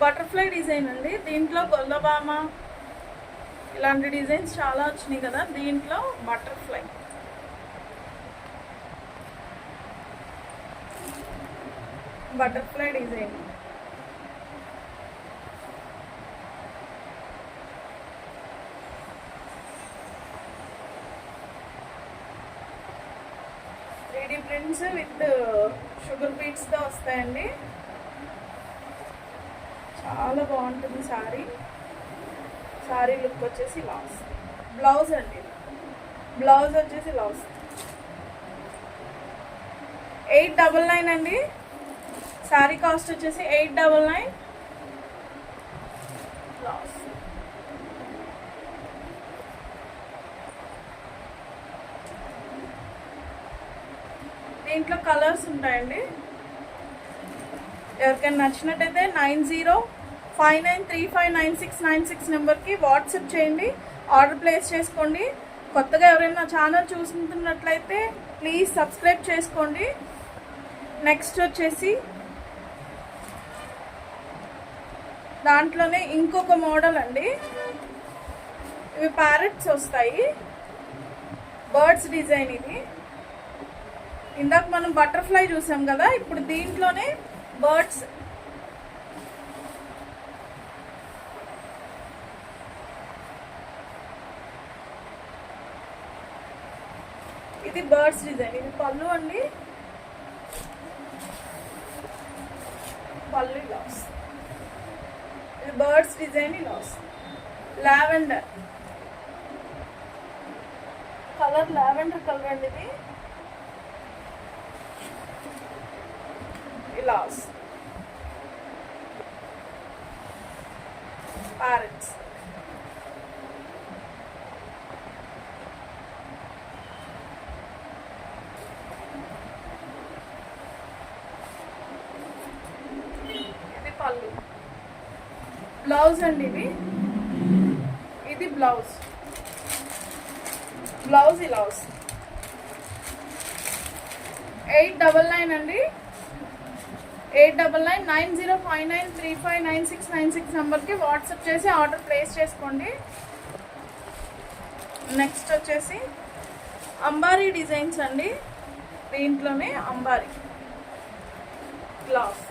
Butterfly design అండి. దీంట్లో గొల్లబామ ఇలాంటి డిజైన్స్ చాలా వచ్చినాయి కదా, దీంట్లో butterfly. Butterfly design three D prints with sugar బీట్స్తో వస్తాయండి. చాలా బాగుంటుంది సారీ. సారీ లుక్ వచ్చేసి ఇలా వస్తుంది. బ్లౌజ్ అండి, బ్లౌజ్ వచ్చేసి ఇలా వస్తుంది. 899 అండి. సారీ కాస్ట్ వచ్చేసి 899. బ్లౌజ్ దీంట్లో కలర్స్ ఉంటాయండి. ఎవరికైనా నచ్చినట్టయితే 9059359696 నెంబర్కి వాట్సాప్ చేయండి, ఆర్డర్ ప్లేస్ చేసుకోండి. కొత్తగా ఎవరైనా ఛానల్ చూసుకుంటున్నట్లయితే ప్లీజ్ సబ్స్క్రైబ్ చేసుకోండి. నెక్స్ట్ వచ్చేసి దాంట్లోనే ఇంకొక మోడల్ అండి. ఇవి ప్యారెట్స్ వస్తాయి, బర్డ్స్ డిజైన్. ఇది ఇందాక మనం బటర్ఫ్లై చూసాం కదా, ఇప్పుడు దీంట్లోనే బర్డ్స్. ఇది బర్డ్స్ డిజైన్. ఇది పళ్ళు అండి, పళ్ళు లాస్. ఇది birds design lace. Lavender colour, lavender colour అండి. ఇది లాస్. ప్యారెట్స్ ఇది పళ్ళు. బ్లౌజ్ అండి. ఇది బ్లౌజ్. బ్లౌజ్ ఇలా వస్తుంది. 899 అండి. 8999059359696 నెంబర్కి వాట్సాప్ చేసి ఆర్డర్ ప్లేస్ చేసుకోండి. నెక్స్ట్ వచ్చేసి అంబారీ డిజైన్స్ అండి. దీంట్లోనే అంబారీ గ్లాస్,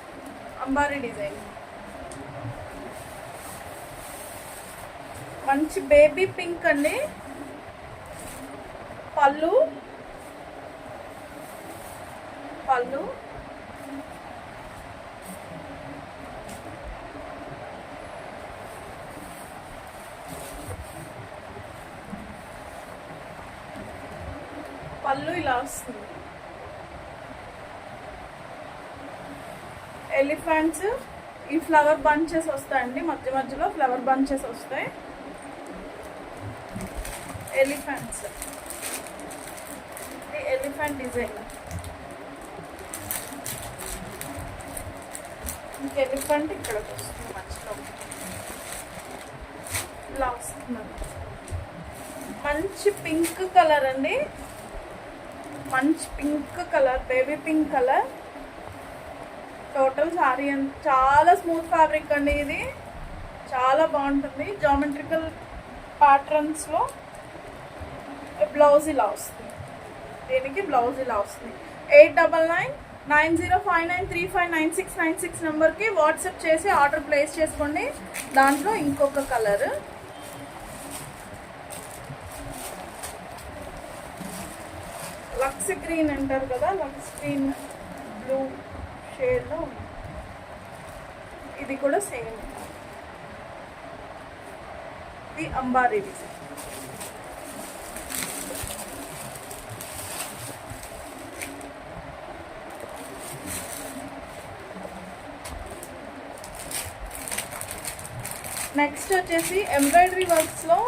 అంబారీ డిజైన్. మంచి బేబీ పింక్ అండి. పళ్ళు, పళ్ళు పళ్ళు ఇలా వస్తుంది. ఎలిఫెంట్స్, ఈ ఫ్లవర్ బంచెస్ వస్తాయండి, మధ్య మధ్యలో ఫ్లవర్ బంచెస్ వస్తాయి. ఎలిఫెంట్స్, ఇది ఎలిఫెంట్ డిజైన్. ఇంక ఎలిఫెంట్ ఇక్కడికి వస్తుంది మధ్యలో ఇలా వస్తుంది. మంచి పింక్ కలర్ అండి, మంచి pink colour, baby pink colour. Total sorry చాలా స్మూత్ ఫ్యాబ్రిక్ అండి. ఇది చాలా బాగుంటుంది. జామెట్రికల్ ప్యాటర్న్స్లో. బ్లౌజ్ ఇలా వస్తుంది. దీనికి బ్లౌజ్ ఇలా వస్తుంది. 8999059359696 నెంబర్కి వాట్సాప్ చేసి ఆర్డర్ ప్లేస్ చేసుకోండి. దాంట్లో ఇంకొక కలర్ లక్స్ గ్రీన్ అంటారు కదా, లక్స్ గ్రీన్ బ్లూ షేడ్లో ఉంది. ఇది కూడా సేమ్. ఇది అంబారీ డిజైన్. నెక్స్ట్ వచ్చేసి ఎంబ్రాయిడరీ వర్క్స్లో